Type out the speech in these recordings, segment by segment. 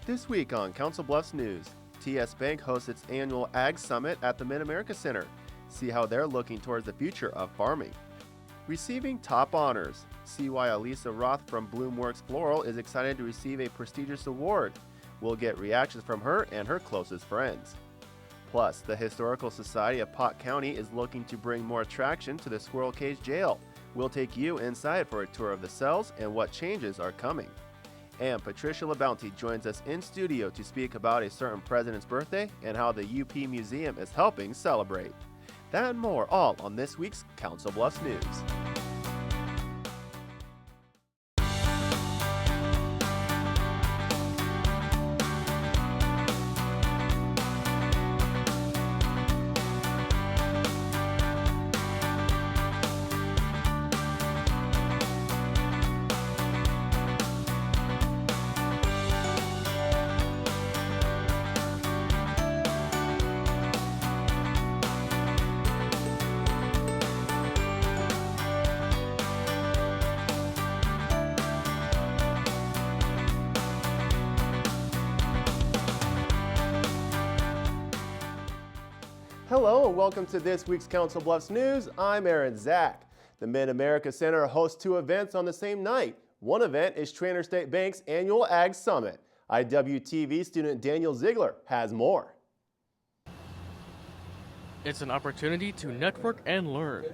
This week on Council Bluffs News, TS Bank hosts its annual Ag Summit at the Mid-America Center. See how they're looking towards the future of farming. Receiving top honors. See why Elisa Roth from Bloomworks Floral is excited to receive a prestigious award. We'll get reactions from her and her closest friends. Plus, the Historical Society of Pot County is looking to bring more attraction to the Squirrel Cage Jail. We'll take you inside for a tour of the cells and what changes are coming. And Patricia LaBounty joins us in studio to speak about a certain president's birthday and how the UP Museum is helping celebrate. That and more, all on this week's Council Bluffs News. Hello and welcome to this week's Council Bluffs News. I'm Aaron Zach. The Mid-America Center hosts two events on the same night. One event is Trainer State Bank's annual Ag Summit. IWTV student Daniel Ziegler has more. It's an opportunity to network and learn.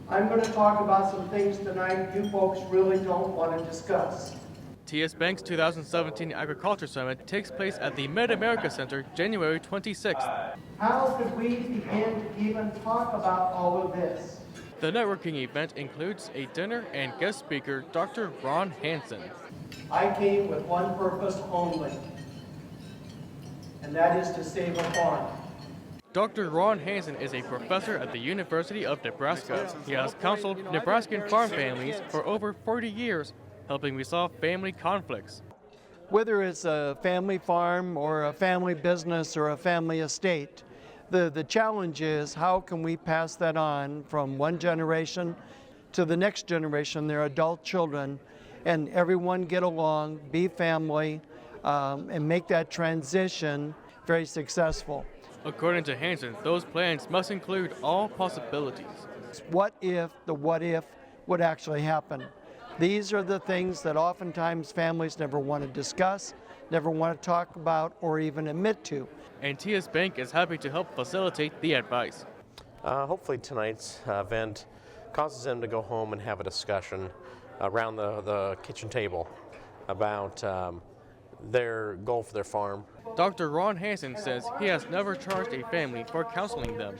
I'm going to talk about some things tonight you folks really don't want to discuss. TS Bank's 2017 Agriculture Summit takes place at the Mid-America Center January 26th. How could we begin to even talk about all of this? The networking event includes a dinner and guest speaker, Dr. Ron Hansen. I came with one purpose only, and that is to save a farm. Dr. Ron Hansen is a professor at the University of Nebraska. He has counseled Nebraskan farm families for over 40 years, helping resolve family conflicts. Whether it's a family farm or a family business or a family estate, the challenge is how can we pass that on from one generation to the next generation, their adult children, and everyone get along, be family, and make that transition very successful. According to Hansen, those plans must include all possibilities. What if the what if would actually happen? These are the things that oftentimes families never want to discuss, never want to talk about, or even admit to. And TS Bank is happy to help facilitate the advice. Hopefully tonight's event causes them to go home and have a discussion around the kitchen table about their goal for their farm. Dr. Ron Hansen says he has never charged a family for counseling them.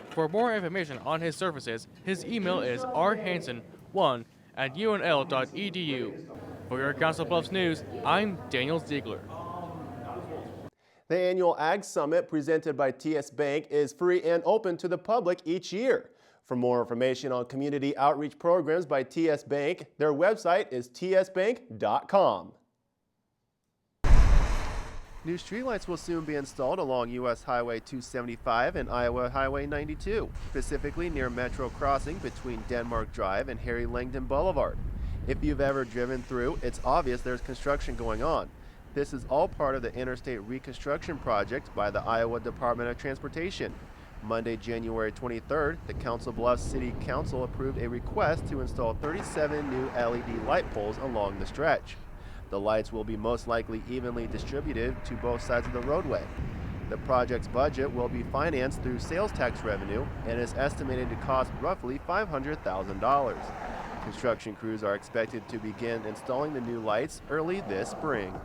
For more information on his services, his email is rhansen1@unl.edu. For your Council Bluffs News, I'm Daniel Ziegler. The annual Ag Summit presented by TS Bank is free and open to the public each year. For more information on community outreach programs by TS Bank, their website is tsbank.com. New streetlights will soon be installed along U.S. Highway 275 and Iowa Highway 92, specifically near Metro Crossing between Denmark Drive and Harry Langdon Boulevard. If you've ever driven through, it's obvious there's construction going on. This is all part of the Interstate Reconstruction Project by the Iowa Department of Transportation. Monday, January 23rd, the Council Bluffs City Council approved a request to install 37 new LED light poles along the stretch. The lights will be most likely evenly distributed to both sides of the roadway. The project's budget will be financed through sales tax revenue and is estimated to cost roughly $500,000. Construction crews are expected to begin installing the new lights early this spring.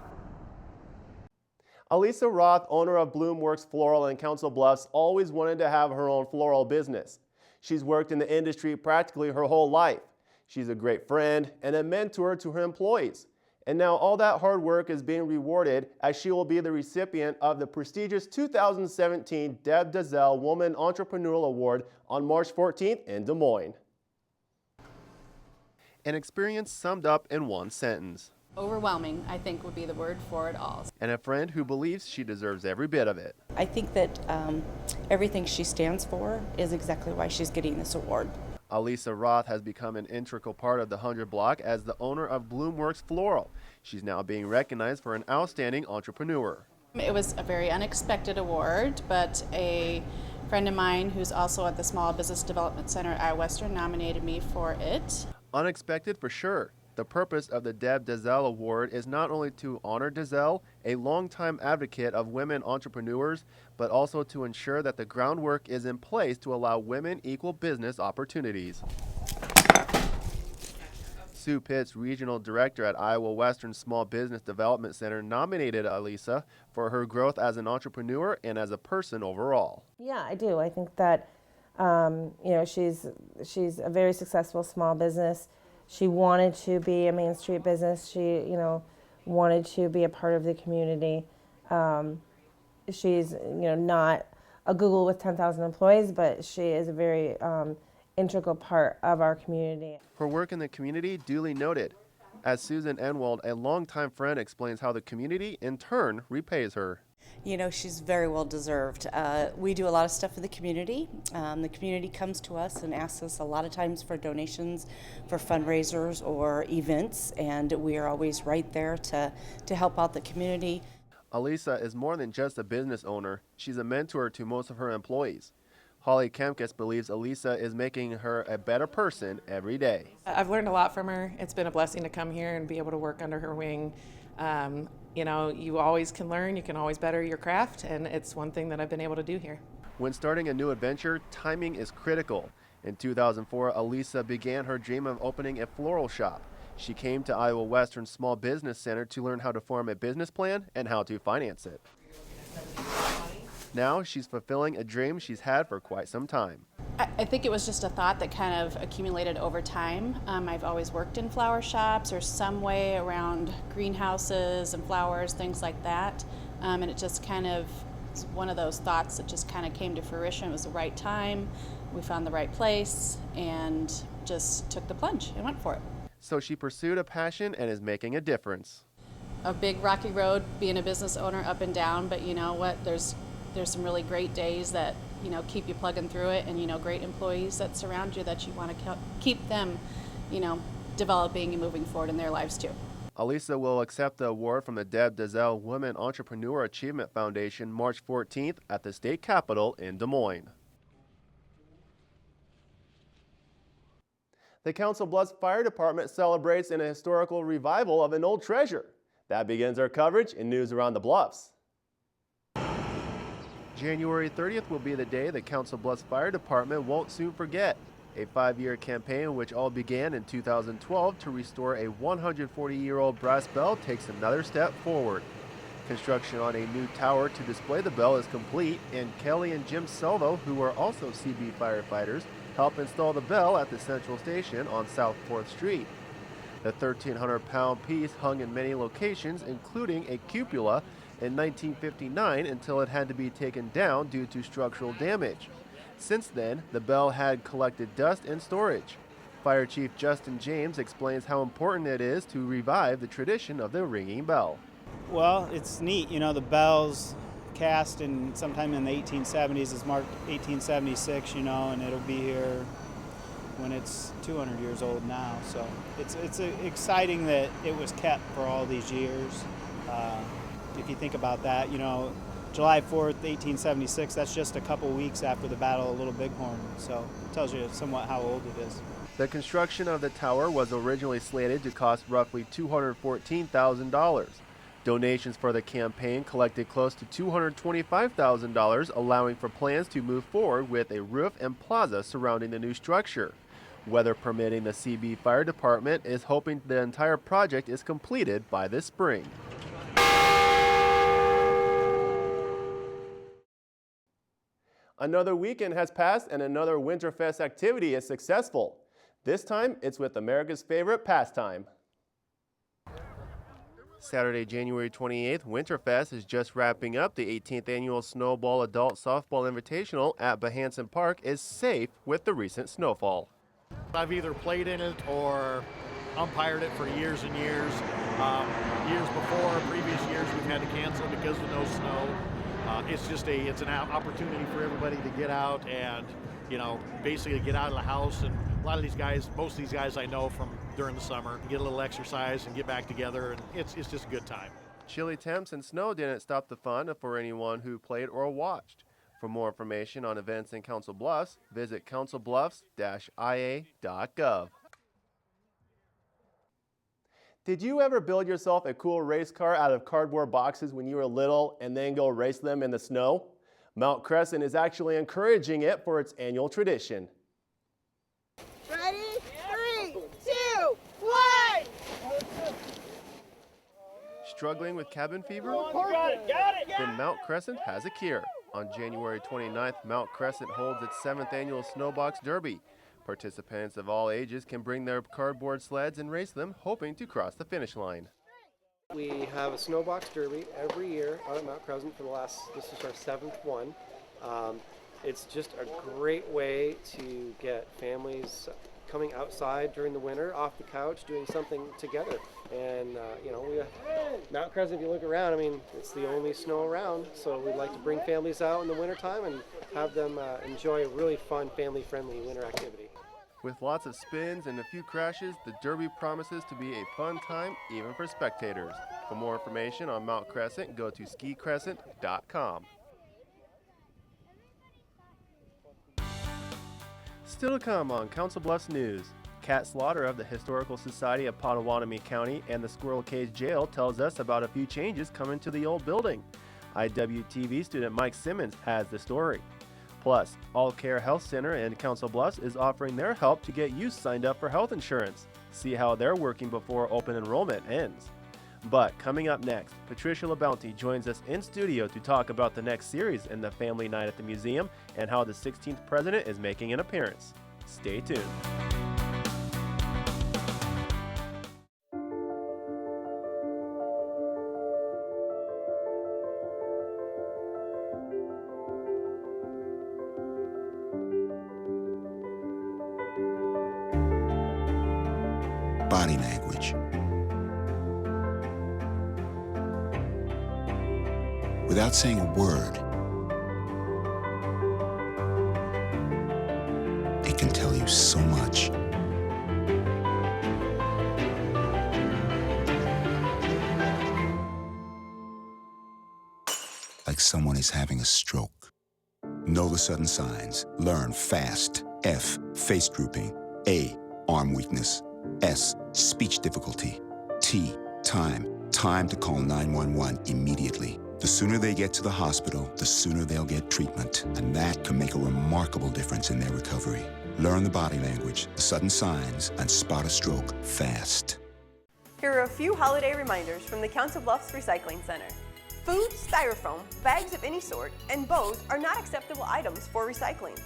Elisa Roth, owner of Bloomworks Floral in Council Bluffs, always wanted to have her own floral business. She's worked in the industry practically her whole life. She's a great friend and a mentor to her employees. And now all that hard work is being rewarded as she will be the recipient of the prestigious 2017 Deb Dazelle Woman Entrepreneurial Award on March 14th in Des Moines. An experience summed up in one sentence. Overwhelming, I think, would be the word for it all. And a friend who believes she deserves every bit of it. I think that everything she stands for is exactly why she's getting this award. Alisa Roth has become an integral part of the 100 block as the owner of Bloomworks Floral. She's now being recognized for an outstanding entrepreneur. It was a very unexpected award, but a friend of mine who's also at the Small Business Development Center at Western nominated me for it. Unexpected for sure. The purpose of the Deb Dazelle Award is not only to honor Dazelle, a longtime advocate of women entrepreneurs, but also to ensure that the groundwork is in place to allow women equal business opportunities. Sue Pitts, Regional Director at Iowa Western Small Business Development Center, nominated Alisa for her growth as an entrepreneur and as a person overall. Yeah, I do. I think that she's a very successful small business. She wanted to be a Main Street business. She wanted to be a part of the community. She's not a Google with 10,000 employees, but she is a very integral part of our community. Her work in the community duly noted. As Susan Enwald, a longtime friend, explains how the community, in turn, repays her. She's very well deserved. We do a lot of stuff for the community. The community comes to us and asks us a lot of times for donations for fundraisers or events, and we are always right there to help out the community. Alisa is more than just a business owner. She's a mentor to most of her employees. Holly Kemkes believes Alisa is making her a better person every day. I've learned a lot from her. It's been a blessing to come here and be able to work under her wing. You always can learn, you can always better your craft, and it's one thing that I've been able to do here. When starting a new adventure, timing is critical. In 2004, Alisa began her dream of opening a floral shop. She came to Iowa Western Small Business Center to learn how to form a business plan and how to finance it. Now she's fulfilling a dream she's had for quite some time. I think it was just a thought that kind of accumulated over time. I've always worked in flower shops or some way around greenhouses and flowers, things like that. And it just kind of was one of those thoughts that just kind of came to fruition. It was the right time. We found the right place and just took the plunge and went for it. So she pursued a passion and is making a difference. A big rocky road being a business owner, up and down, but you know what? There's some really great days that keep you plugging through it, and great employees that surround you that you want to keep them developing and moving forward in their lives too. Alisa will accept the award from the Deb Dazelle Women Entrepreneur Achievement Foundation March 14th at the state capitol in Des Moines. The Council Bluffs Fire Department celebrates in a historical revival of an old treasure. That begins our coverage in News Around the Bluffs. January 30th will be the day the Council Bluffs Fire Department won't soon forget. A 5-year campaign which all began in 2012 to restore a 140-year-old brass bell takes another step forward. Construction on a new tower to display the bell is complete, and Kelly and Jim Selvo, who are also CB firefighters, help install the bell at the central station on South 4th Street. The 1,300-pound piece hung in many locations, including a cupola, in 1959 until it had to be taken down due to structural damage. Since then, the bell had collected dust and storage. Fire Chief Justin James explains how important it is to revive the tradition of the ringing bell. Well, it's neat. The bell's cast in sometime in the 1870s. It's marked 1876, and it'll be here when it's 200 years old now. So it's exciting that it was kept for all these years. If you think about that, July 4th, 1876, that's just a couple weeks after the Battle of Little Bighorn, so it tells you somewhat how old it is. The construction of the tower was originally slated to cost roughly $214,000. Donations for the campaign collected close to $225,000, allowing for plans to move forward with a roof and plaza surrounding the new structure. Weather permitting, the CB Fire Department is hoping the entire project is completed by this spring. Another weekend has passed and another Winterfest activity is successful. This time, it's with America's favorite pastime. Saturday, January 28th, Winterfest is just wrapping up. The 18th annual Snowball Adult Softball Invitational at Behansen Park is safe with the recent snowfall. I've either played in it or umpired it for years and years. Years before, previous years, we've had to cancel because of no snow. It's an opportunity for everybody to get out and, basically get out of the house and A lot of these guys, most of these guys I know from during the summer, get a little exercise and get back together, and it's just a good time. Chilly temps and snow didn't stop the fun for anyone who played or watched. For more information on events in Council Bluffs, visit councilbluffs-ia.gov. Did you ever build yourself a cool race car out of cardboard boxes when you were little and then go race them in the snow? Mount Crescent is actually encouraging it for its annual tradition. Ready? 3, 2, 1! Struggling with cabin fever? Got it! Then Mount Crescent has a cure. On January 29th, Mount Crescent holds its 7th annual Snowbox Derby. Participants of all ages can bring their cardboard sleds and race them, hoping to cross the finish line. We have a Snowbox Derby every year out at Mount Crescent this is our 7th one. It's just a great way to get families coming outside during the winter, off the couch, doing something together. And Mount Crescent, if you look around, I mean, it's the only snow around, so we'd like to bring families out in the wintertime and have them enjoy a really fun, family-friendly winter activity. With lots of spins and a few crashes, the Derby promises to be a fun time even for spectators. For more information on Mount Crescent, go to skicrescent.com. Still to come on Council Bluffs News. Cat Slaughter of the Historical Society of Potawatomi County and the Squirrel Cage Jail tells us about a few changes coming to the old building. IWTV student Mike Simmons has the story. Plus, All Care Health Center in Council Bluffs is offering their help to get youth signed up for health insurance. See how they're working before open enrollment ends. But coming up next, Patricia LaBounty joins us in studio to talk about the next series in the Family Night at the Museum and how the 16th president is making an appearance. Stay tuned. Body language. Without saying a word, it can tell you so much. Like someone is having a stroke. Know the sudden signs. Learn fast. F, face drooping. A, arm weakness. S, speech difficulty. T, time. Time to call 911 immediately. The sooner they get to the hospital, the sooner they'll get treatment. And that can make a remarkable difference in their recovery. Learn the body language, the sudden signs, and spot a stroke fast. Here are a few holiday reminders from the Council Bluffs Recycling Center. Food, styrofoam, bags of any sort, and bows are not acceptable items for recycling.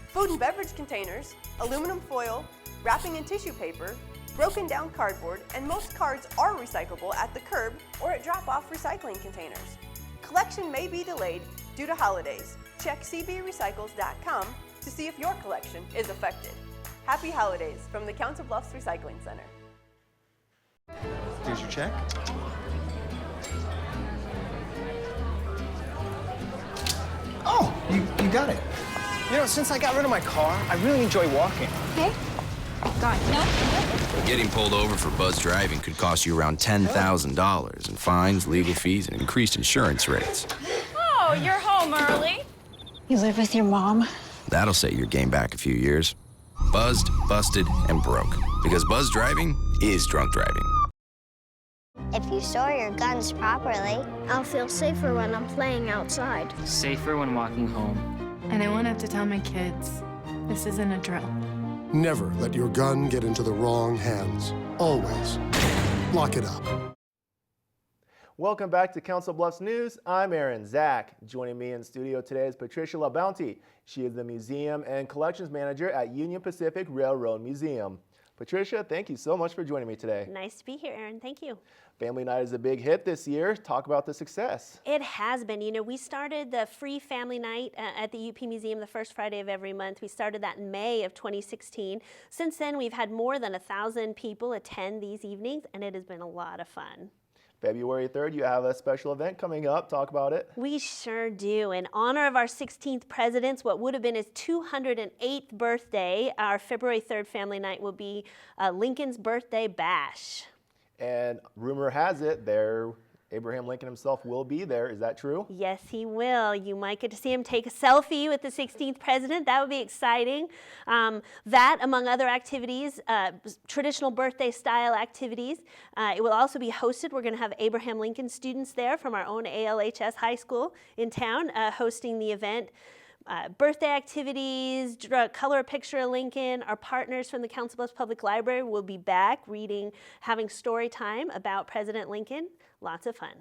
Food and beverage containers, aluminum foil, wrapping and tissue paper, broken down cardboard, and most cards are recyclable at the curb or at drop-off recycling containers. Collection may be delayed due to holidays. Check cbrecycles.com to see if your collection is affected. Happy holidays from the Council Bluffs Recycling Center. Here's your check. Oh, you got it. You know, since I got rid of my car, I really enjoy walking. Okay. Got it. Getting pulled over for buzz driving could cost you around $10,000 in fines, legal fees, and increased insurance rates. Oh, you're home early. You live with your mom? That'll set your game back a few years. Buzzed, busted, and broke. Because buzz driving is drunk driving. If you store your guns properly, I'll feel safer when I'm playing outside. Safer when walking home. And I won't have to tell my kids, this isn't a drill. Never let your gun get into the wrong hands. Always lock it up. Welcome back to Council Bluffs News. I'm Aaron Zach. Joining me in studio today is Patricia LaBounty. She is the Museum and Collections Manager at Union Pacific Railroad Museum. Patricia, thank you so much for joining me today. Nice to be here, Aaron. Thank you. Family Night is a big hit this year. Talk about the success. It has been. You know, we started the free Family Night at the UP Museum the first Friday of every month. We started that in May of 2016. Since then, we've had more than 1,000 people attend these evenings, and it has been a lot of fun. February 3rd, you have a special event coming up. Talk about it. We sure do. In honor of our 16th president's, what would have been his 208th birthday, our February 3rd family night will be Lincoln's Birthday Bash. And rumor has it Abraham Lincoln himself will be there. Is that true? Yes, he will. You might get to see him take a selfie with the 16th president. That would be exciting. That, among other activities, traditional birthday style activities. It will also be hosted. We're going to have Abraham Lincoln students there from our own ALHS high school in town hosting the event. Birthday activities, color a picture of Lincoln. Our partners from the Council Bluffs Public Library will be back having story time about President Lincoln. Lots of fun.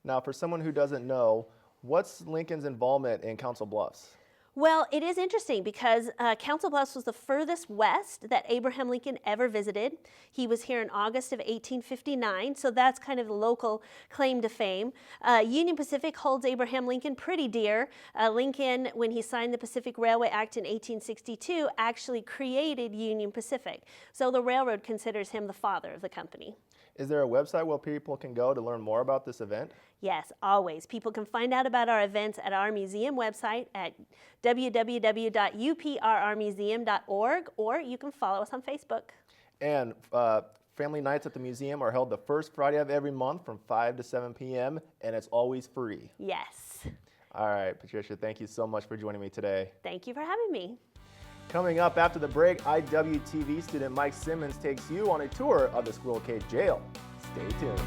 Now, for someone who doesn't know, what's Lincoln's involvement in Council Bluffs? Well, it is interesting because Council Bluffs was the furthest west that Abraham Lincoln ever visited. He was here in August of 1859, so that's kind of the local claim to fame. Union Pacific holds Abraham Lincoln pretty dear. Lincoln, when he signed the Pacific Railway Act in 1862, actually created Union Pacific. So the railroad considers him the father of the company. Is there a website where people can go to learn more about this event? Yes, always. People can find out about our events at our museum website at www.uprrmuseum.org, or you can follow us on Facebook. And family nights at the museum are held the first Friday of every month from 5 to 7 p.m., and it's always free. Yes. All right, Patricia, thank you so much for joining me today. Thank you for having me. Coming up after the break, IWTV student Mike Simmons takes you on a tour of the Squirrel Cage Jail. Stay tuned.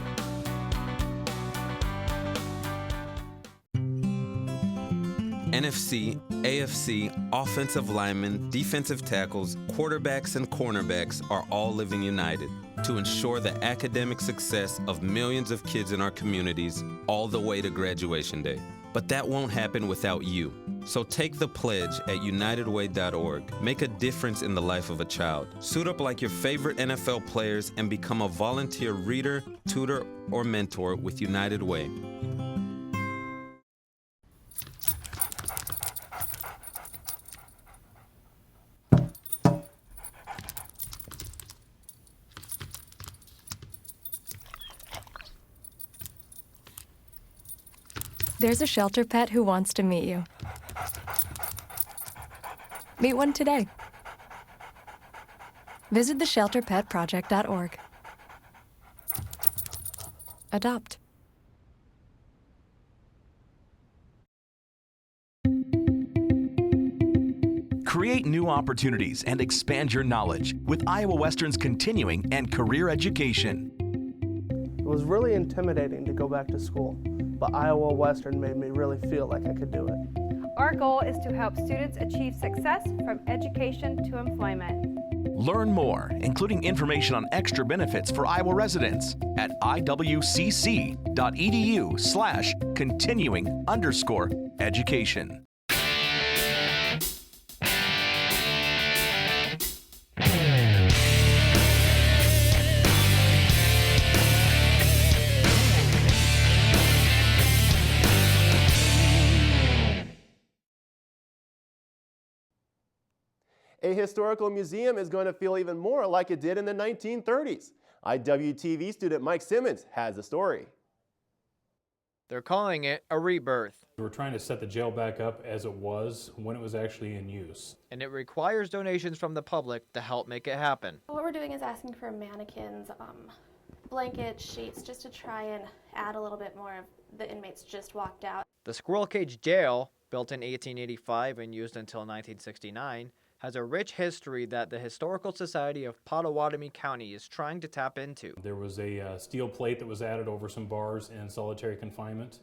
NFC, AFC, offensive linemen, defensive tackles, quarterbacks, and cornerbacks are all living united to ensure the academic success of millions of kids in our communities all the way to graduation day. But that won't happen without you. So take the pledge at unitedway.org. Make a difference in the life of a child. Suit up like your favorite NFL players and become a volunteer reader, tutor, or mentor with United Way. There's a shelter pet who wants to meet you. Meet one today. Visit theshelterpetproject.org. Adopt. Create new opportunities and expand your knowledge with Iowa Western's continuing and career education. It was really intimidating to go back to school, but Iowa Western made me really feel like I could do it. Our goal is to help students achieve success from education to employment. Learn more, including information on extra benefits for Iowa residents at iwcc.edu/continuing_education. A historical museum is going to feel even more like it did in the 1930s. IWTV student Mike Simmons has the story. They're calling it a rebirth. We're trying to set the jail back up as it was when it was actually in use. And it requires donations from the public to help make it happen. What we're doing is asking for mannequins, blankets, sheets, just to try and add a little bit more of the inmates just walked out. The Squirrel Cage Jail, built in 1885 and used until 1969, has a rich history that the Historical Society of Pottawatomie County is trying to tap into. There was a steel plate that was added over some bars in solitary confinement.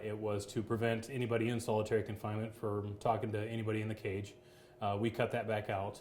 It was to prevent anybody in solitary confinement from talking to anybody in the cage. We cut that back out.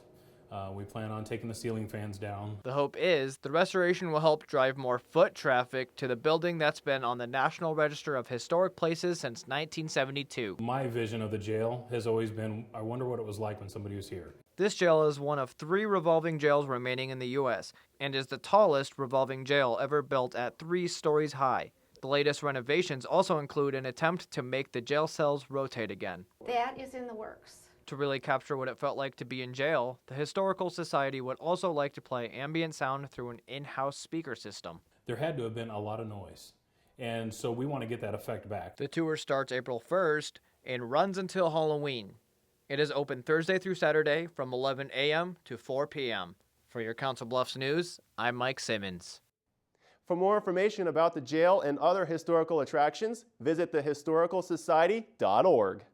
We plan on taking the ceiling fans down. The hope is the restoration will help drive more foot traffic to the building that's been on the National Register of Historic Places since 1972. My vision of the jail has always been, I wonder what it was like when somebody was here. This jail is one of 3 revolving jails remaining in the U.S. and is the tallest revolving jail ever built at 3 stories high. The latest renovations also include an attempt to make the jail cells rotate again. That is in the works. To really capture what it felt like to be in jail, the Historical Society would also like to play ambient sound through an in-house speaker system. there had to have been a lot of noise. And so we want to get that effect back. The tour starts April 1st and runs until Halloween. It is open Thursday through Saturday from 11 a.m. to 4 p.m. For your Council Bluffs News, I'm Mike Simmons. For more information about the jail and other historical attractions, visit thehistoricalsociety.org.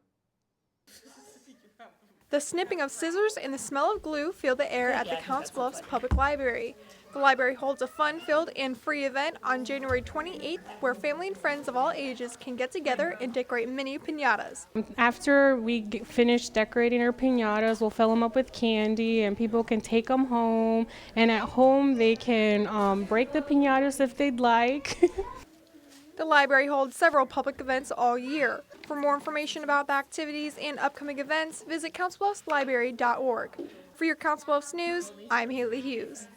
The snipping of scissors and the smell of glue fill the air at the Council Bluffs Public Library. The library holds a fun-filled and free event on January 28th where family and friends of all ages can get together and decorate mini piñatas. After we finish decorating our piñatas, we'll fill them up with candy and people can take them home. And at home they can break the piñatas if they'd like. The library holds several public events all year. For more information about the activities and upcoming events, visit councilbluffslibrary.org. For your Council Bluffs News, I'm Haley Hughes.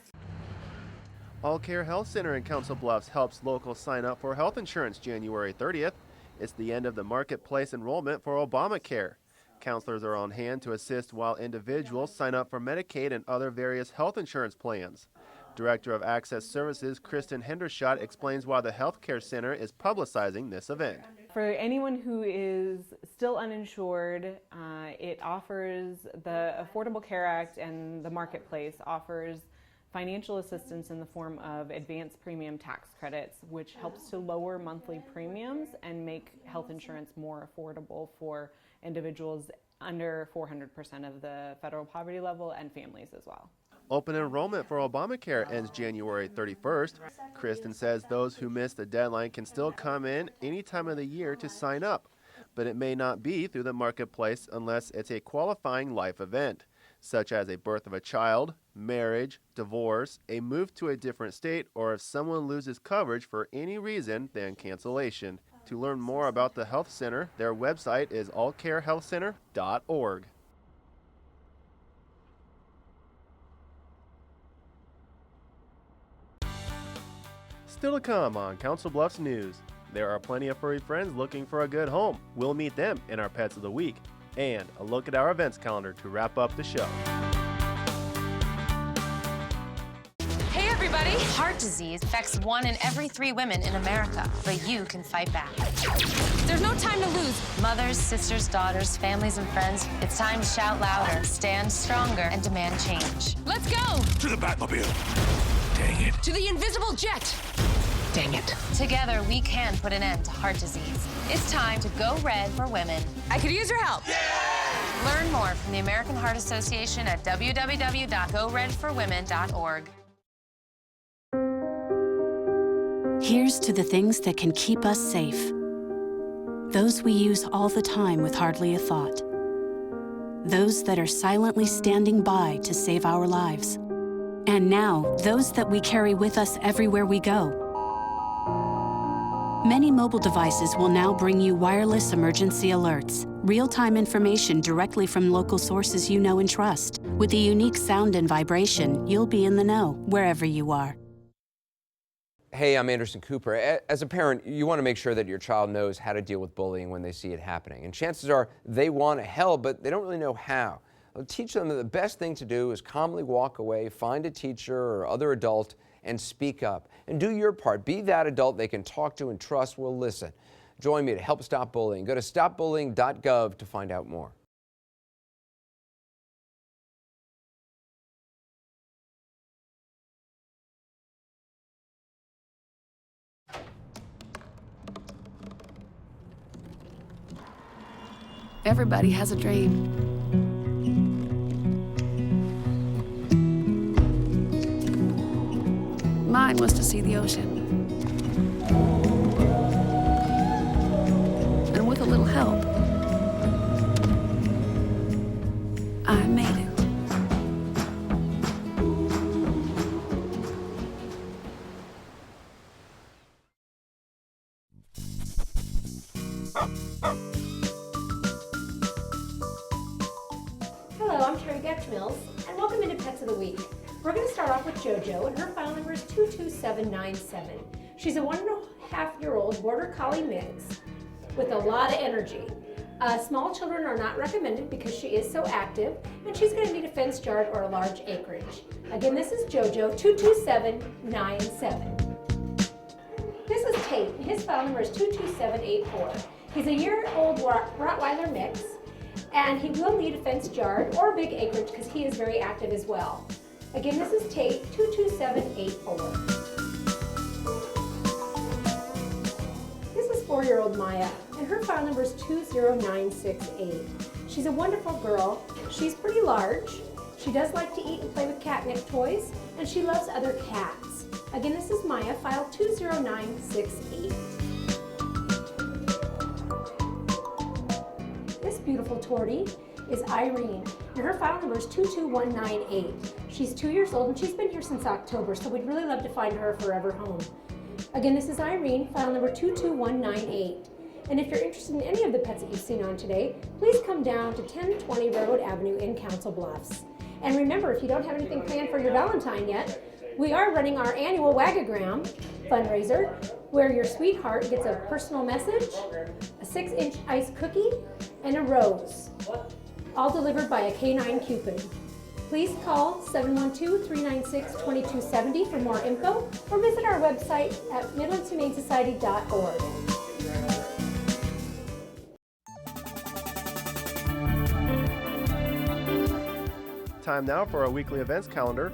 All Care Health Center in Council Bluffs helps locals sign up for health insurance January 30th. It's the end of the marketplace enrollment for Obamacare. Counselors are on hand to assist while individuals sign up for Medicaid and other various health insurance plans. Director of Access Services Kristen Hendershot explains why the Healthcare Center is publicizing this event. For anyone who is still uninsured, it offers the Affordable Care Act, and the Marketplace offers financial assistance in the form of advanced premium tax credits, which helps to lower monthly premiums and make health insurance more affordable for individuals under 400% of the federal poverty level and families as well. Open enrollment for Obamacare ends January 31st. Kristen says those who miss the deadline can still come in any time of the year to sign up, but it may not be through the Marketplace unless it's a qualifying life event, such as a birth of a child, marriage, divorce, a move to a different state, or if someone loses coverage for any reason than cancellation. To learn more about the Health Center, their website is allcarehealthcenter.org. Still to come on Council Bluffs News. There are plenty of furry friends looking for a good home. We'll meet them in our Pets of the Week. And a look at our events calendar to wrap up the show. Hey everybody! Heart disease affects 1 in every 3 women in America, but you can fight back. There's no time to lose. Mothers, sisters, daughters, families, and friends, it's time to shout louder, stand stronger, and demand change. Let's go! To the Batmobile! Dang it. To the invisible jet! Dang it. Together, we can put an end to heart disease. It's time to go red for women. I could use your help. Yeah! Learn more from the American Heart Association at www.goredforwomen.org. Here's to the things that can keep us safe. Those we use all the time with hardly a thought. Those that are silently standing by to save our lives. And now, those that we carry with us everywhere we go. Many mobile devices will now bring you wireless emergency alerts, real-time information directly from local sources you know and trust. With the unique sound and vibration, you'll be in the know, wherever you are. Hey, I'm Anderson Cooper. As a parent, you want to make sure that your child knows how to deal with bullying when they see it happening. And chances are they want to help, but they don't really know how. I'll teach them that the best thing to do is calmly walk away, find a teacher or other adult, and speak up. And do your part. Be that adult they can talk to and trust will listen. Join me to help stop bullying. Go to stopbullying.gov to find out more. Everybody has a dream. Mine was to see the ocean. And with a little help, I made it. Hello, I'm Terry Getchmills, and welcome into Pets of the Week. We're going to start off with JoJo, and her file number is 22797. She's a 1.5-year-old Border Collie mix with a lot of energy. Small children are not recommended because she is so active, and she's going to need a fenced yard or a large acreage. Again, this is JoJo, 22797. This is Tate, and his file number is 22784. He's a year-old Rottweiler mix, and he will need a fenced yard or a big acreage because he is very active as well. Again, this is Tate, 22784. This is 4-year-old Maya, and her file number is 20968. She's a wonderful girl. She's pretty large. She does like to eat and play with catnip toys, and she loves other cats. Again, this is Maya, file 20968. This beautiful tortie is Irene, and her file number is 22198. She's 2 years old, and she's been here since October, so we'd really love to find her a forever home. Again, this is Irene, file number 22198. And if you're interested in any of the pets that you've seen on today, please come down to 1020 Railroad Avenue in Council Bluffs. And remember, if you don't have anything planned for your Valentine yet, we are running our annual Wagagram fundraiser, where your sweetheart gets a personal message, a 6-inch ice cookie, and a rose, all delivered by a canine Cupid. Please call 712-396-2270 for more info, or visit our website at midlandshumanesociety.org. Time now for our weekly events calendar.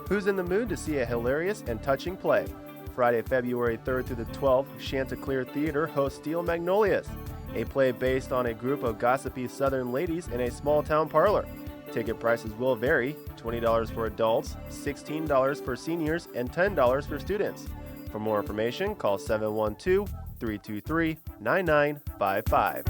Who's in the mood to see a hilarious and touching play? Friday, February 3rd through the 12th, Chanticleer Theater hosts Steel Magnolias, a play based on a group of gossipy Southern ladies in a small-town parlor. Ticket prices will vary, $20 for adults, $16 for seniors, and $10 for students. For more information, call 712-323-9955.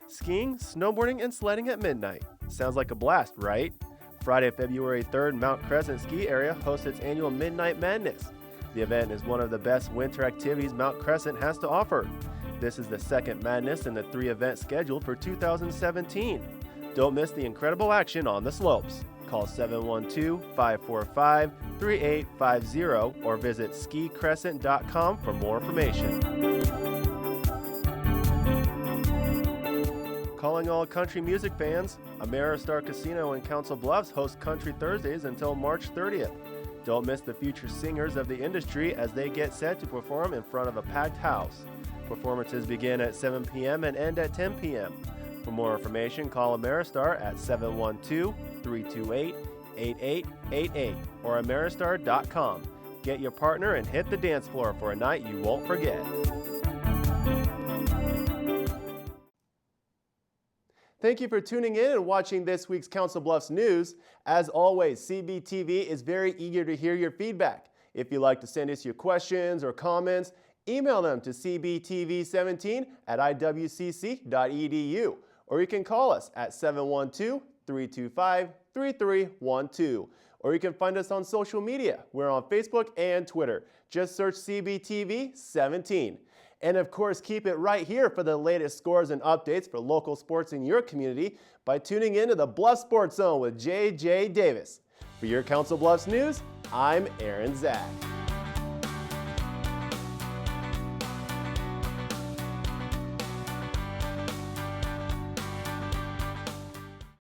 Skiing, snowboarding, and sledding at midnight. Sounds like a blast, right? Friday, February 3rd, Mount Crescent Ski Area hosts its annual Midnight Madness. The event is one of the best winter activities Mount Crescent has to offer. This is the second madness in the 3 events scheduled for 2017. Don't miss the incredible action on the slopes. Call 712-545-3850 or visit skicrescent.com for more information. Calling all country music fans, Ameristar Casino in Council Bluffs hosts Country Thursdays until March 30th. Don't miss the future singers of the industry as they get set to perform in front of a packed house. Performances begin at 7 p.m. and end at 10 p.m. For more information, call Ameristar at 712-328-8888 or ameristar.com. Get your partner and hit the dance floor for a night you won't forget. Thank you for tuning in and watching this week's Council Bluffs News. As always, CBTV is very eager to hear your feedback. If you'd like to send us your questions or comments, email them to cbtv17@iwcc.edu, or you can call us at 712-325-3312. Or you can find us on social media. We're on Facebook and Twitter. Just search CBTV17. And of course, keep it right here for the latest scores and updates for local sports in your community by tuning in to the Bluff Sports Zone with J.J. Davis. For your Council Bluffs News, I'm Aaron Zack.